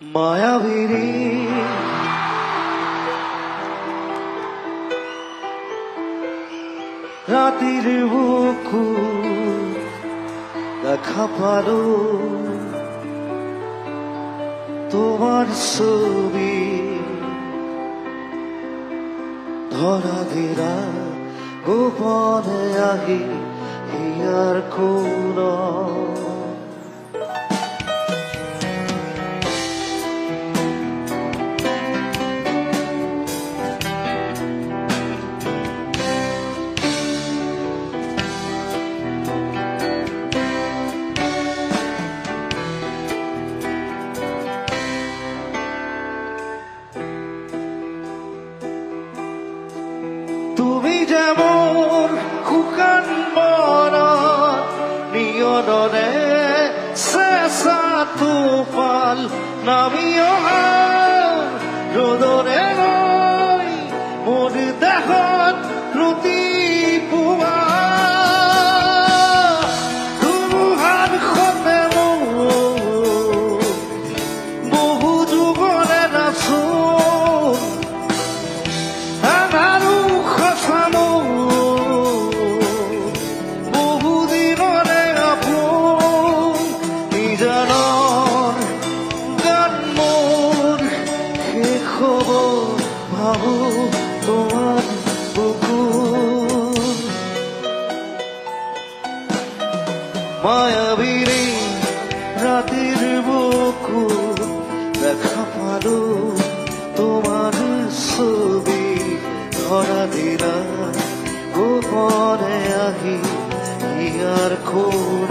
মায়াবিনী ৰাতিৰ বুকু দেখা পালো তোমাৰ ছবি ধৰা গেৰা গোপনে আহি হিয়াৰ কোন তুমি যেমন শুকান মনত নিয়নৰে চেঁচা টোপাল নামি অহা ৰ'দৰে লৈ মোৰ দেহত ৰুটি পোৱা ধুমুহাৰ সতে মোৰ বহু যুগৰে নাচোন আমাৰো খচানো বহুদিনৰে আপোন নিজানৰ গান মোৰ শেষ হ'ব ভাবো তোমাৰ বুকুত মায়াবিনী ৰাতিৰ বুকু দেখা পালো তোমাৰ ছবি ধৰা দিলা গোপনে আহি ইয়াৰ খুন